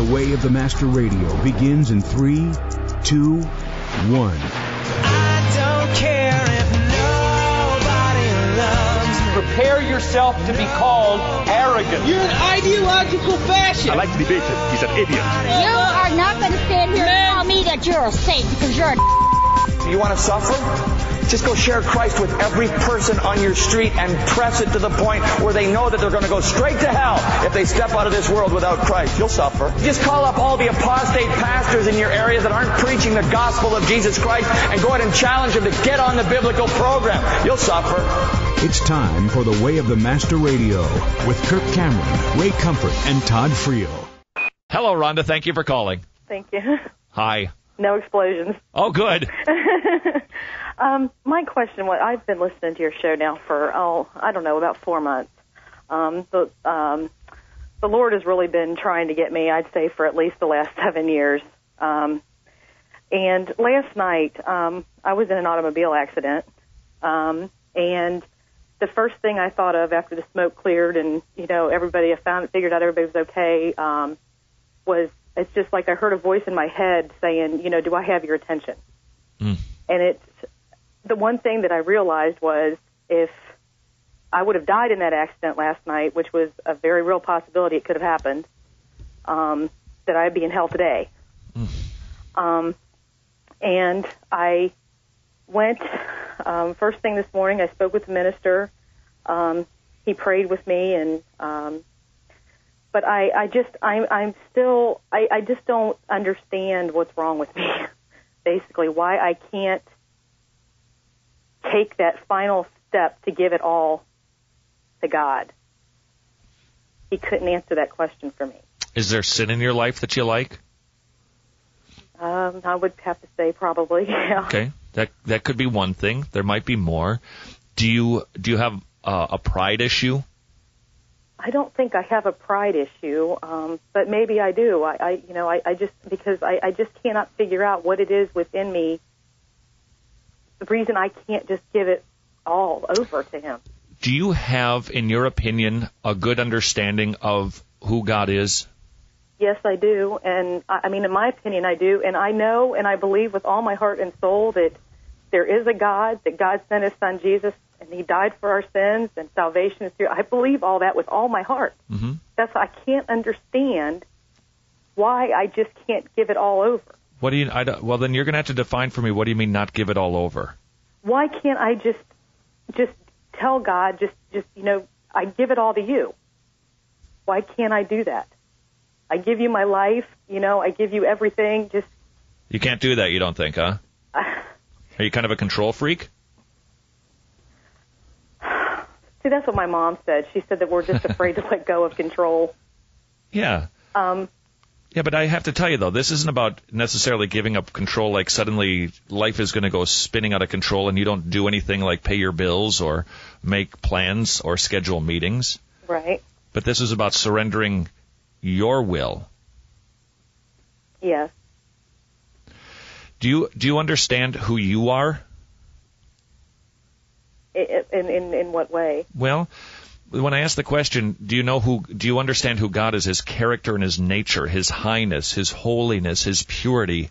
The Way of the Master Radio begins in 3, 2, 1. I don't care if nobody loves me. Prepare yourself to be called arrogant. You're an ideological fascist. I like to debate him. He's an idiot. You are not going to stand here and tell me that you're a saint because you're a You want to suffer? Just go share Christ with every person on your street and press it to the point where they know that they're going to go straight to hell if they step out of this world without Christ. You'll suffer. Just call up all the apostate pastors in your area that aren't preaching the gospel of Jesus Christ and go ahead and challenge them to get on the biblical program. You'll suffer. It's time for The Way of the Master Radio with Kirk Cameron, Ray Comfort, and Todd Friel. Hello, Ronda. Thank you for calling. Thank you. Hi. No explosions. Oh, good. My question was, I've been listening to your show now for, I don't know, about 4 months. The Lord has really been trying to get me, I'd say, for at least the last 7 years. And last night, I was in an automobile accident, and the first thing I thought of after the smoke cleared and, everybody, figured out everybody was okay, was it's just like I heard a voice in my head saying, do I have your attention? Mm. And the one thing that I realized was if I would have died in that accident last night, which was a very real possibility it could have happened, that I'd be in hell today. Mm. And I went, first thing this morning, I spoke with the minister. He prayed with me, and but I just don't understand what's wrong with me. Basically, why I can't take that final step to give it all to God. He couldn't answer that question for me. Is there sin in your life that you like? I would have to say probably, yeah. Okay, that could be one thing. There might be more. Do you have a pride issue? I don't think I have a pride issue, but maybe I do. I just cannot figure out what it is within me. The reason I can't just give it all over to Him. Do you have, in your opinion, a good understanding of who God is? Yes, I do, and in my opinion, I do, and I know and I believe with all my heart and soul that there is a God, that God sent His Son Jesus, and He died for our sins, and salvation is through. I believe all that with all my heart. Mm-hmm. That's why I can't understand why I just can't give it all over. What do you? Well, then you're going to have to define for me. What do you mean, not give it all over? Why can't I just tell God, I give it all to you? Why can't I do that? I give you my life. I give you everything. You can't do that. You don't think, huh? Are you kind of a control freak? See, that's what my mom said. She said that we're just afraid to let go of control. Yeah. Yeah, but I have to tell you, though, this isn't about necessarily giving up control, like suddenly life is going to go spinning out of control and you don't do anything like pay your bills or make plans or schedule meetings. Right. But this is about surrendering your will. Yes. Do you understand who you are? In what way? Well, when I ask the question, do you understand who God is, His character and His nature, His highness, His holiness, His purity?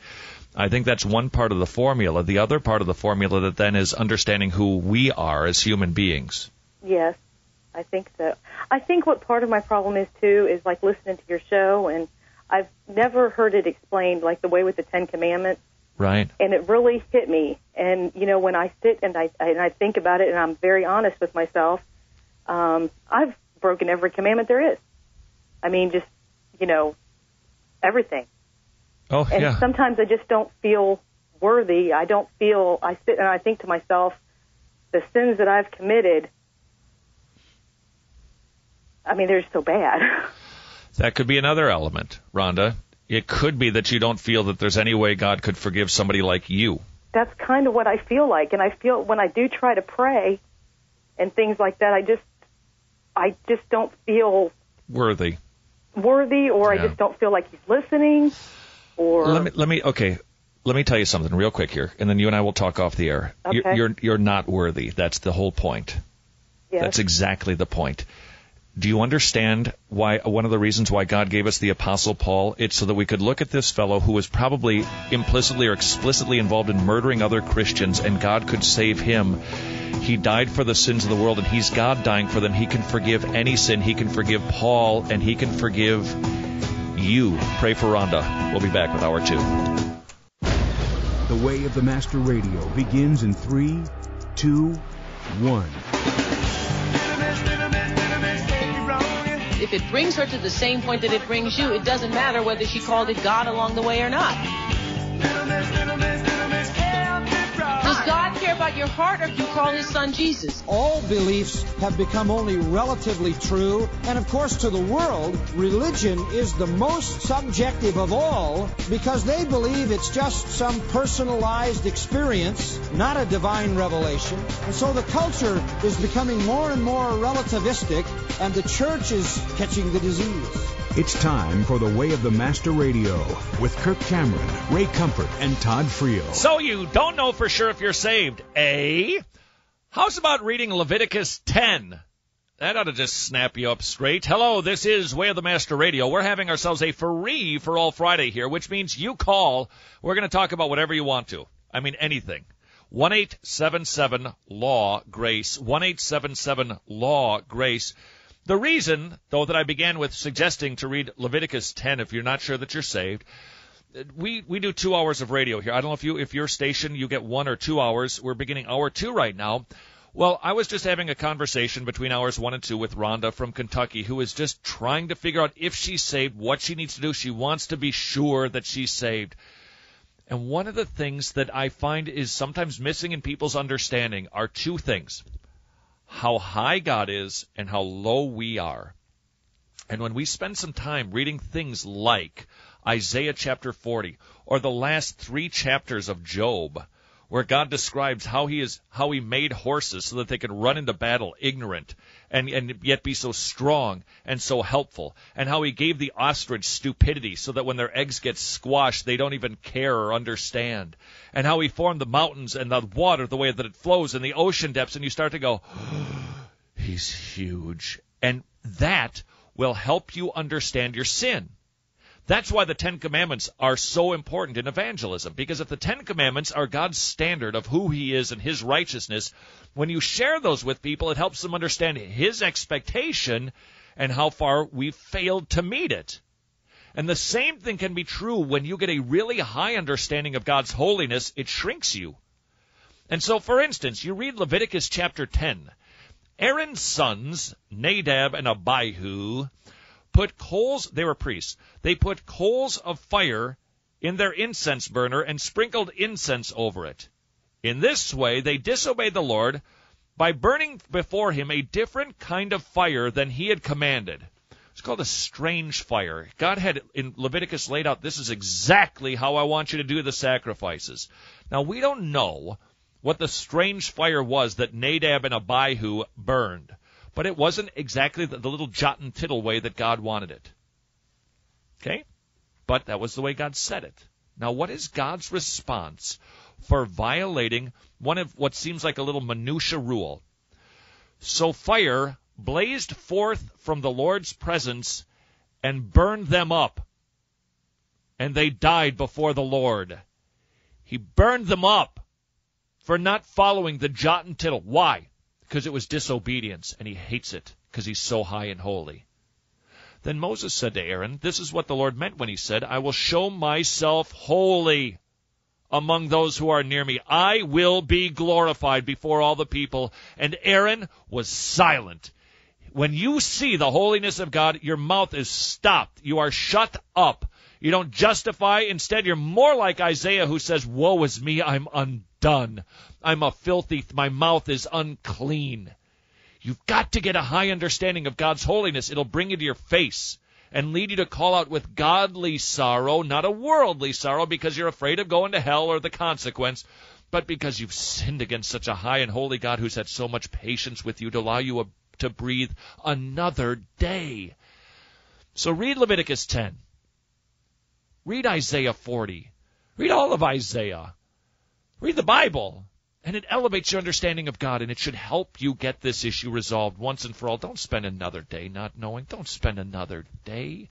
I think that's one part of the formula. The other part of the formula that then is understanding who we are as human beings. Yes, I think so. I think what part of my problem is, too, is like listening to your show, and I've never heard it explained like the way with the Ten Commandments. Right. And it really hit me. And, when I sit and I think about it, and I'm very honest with myself, I've broken every commandment there is. Everything. Oh, and yeah. Sometimes I just don't feel worthy. I sit and I think to myself, the sins that I've committed, they're so bad. That could be another element, Rhonda. It could be that you don't feel that there's any way God could forgive somebody like you. That's kind of what I feel like. And I feel when I do try to pray and things like that, I just don't feel worthy, or yeah. I just don't feel like He's listening. Or let me tell you something real quick here, and then you and I will talk off the air. Okay. You're not worthy. That's the whole point. Yes. That's exactly the point. Do you understand why one of the reasons why God gave us the Apostle Paul? It's so that we could look at this fellow who was probably implicitly or explicitly involved in murdering other Christians, and God could save him. He died for the sins of the world, and he's God dying for them. He can forgive any sin. He can forgive Paul, and he can forgive you. Pray for Ronda. We'll be back with Hour 2. The Way of the Master Radio begins in 3, 2, 1. If it brings her to the same point that it brings you, it doesn't matter whether she called it God along the way or not. Does God care about your heart, or do you call his son Jesus? All beliefs have become only relatively true, and of course to the world, religion is the most subjective of all because they believe it's just some personalized experience, not a divine revelation. And so the culture is becoming more and more relativistic, and the church is catching the disease. It's time for The Way of the Master Radio with Kirk Cameron, Ray Comfort, and Todd Friel. So you don't know for sure if you're saved, eh? How's about reading Leviticus 10? That ought to just snap you up straight. Hello, this is Way of the Master Radio. We're having ourselves a free for all Friday here, which means you call. We're going to talk about whatever you want to. I mean, anything. 1-877-LAW-GRACE. 1-877-LAW-GRACE. The reason, though, that I began with suggesting to read Leviticus 10 if you're not sure that you're saved, we do 2 hours of radio here. I don't know if your station, you get 1 or 2 hours. We're beginning hour 2 right now. Well, I was just having a conversation between hours 1 and 2 with Ronda from Kentucky, who is just trying to figure out if she's saved, what she needs to do. She wants to be sure that she's saved. And one of the things that I find is sometimes missing in people's understanding are 2 things: how high God is and how low we are. And when we spend some time reading things like Isaiah chapter 40 or the last 3 chapters of Job, where God describes how he made horses so that they could run into battle ignorant and yet be so strong and so helpful, and how he gave the ostrich stupidity so that when their eggs get squashed, they don't even care or understand, and how he formed the mountains and the water the way that it flows in the ocean depths, and you start to go, he's huge. And that will help you understand your sin. That's why the 10 Commandments are so important in evangelism, because if the 10 Commandments are God's standard of who he is and his righteousness, when you share those with people, it helps them understand his expectation and how far we've failed to meet it. And the same thing can be true when you get a really high understanding of God's holiness. It shrinks you. And so, for instance, you read Leviticus chapter 10. Aaron's sons, Nadab and Abihu, put coals, they were priests, they put coals of fire in their incense burner and sprinkled incense over it. In this way, they disobeyed the Lord by burning before him a different kind of fire than he had commanded. It's called a strange fire. God had in Leviticus laid out, this is exactly how I want you to do the sacrifices. Now, we don't know what the strange fire was that Nadab and Abihu burned, but it wasn't exactly the little jot and tittle way that God wanted it. Okay? But that was the way God said it. Now, what is God's response for violating one of what seems like a little minutia rule? So fire blazed forth from the Lord's presence and burned them up, and they died before the Lord. He burned them up for not following the jot and tittle. Why? Because it was disobedience, and he hates it because he's so high and holy. Then Moses said to Aaron, this is what the Lord meant when he said, I will show myself holy among those who are near me. I will be glorified before all the people. And Aaron was silent. When you see the holiness of God, your mouth is stopped. You are shut up. You don't justify. Instead, you're more like Isaiah, who says, woe is me, I'm undone. I'm a filthy, my mouth is unclean. You've got to get a high understanding of God's holiness. It'll bring you to your face and lead you to call out with godly sorrow, not a worldly sorrow because you're afraid of going to hell or the consequence, but because you've sinned against such a high and holy God who's had so much patience with you to allow you to breathe another day. So read Leviticus 10. Read Isaiah 40. Read all of Isaiah. Read the Bible. And it elevates your understanding of God, and it should help you get this issue resolved once and for all. Don't spend another day not knowing. Don't spend another day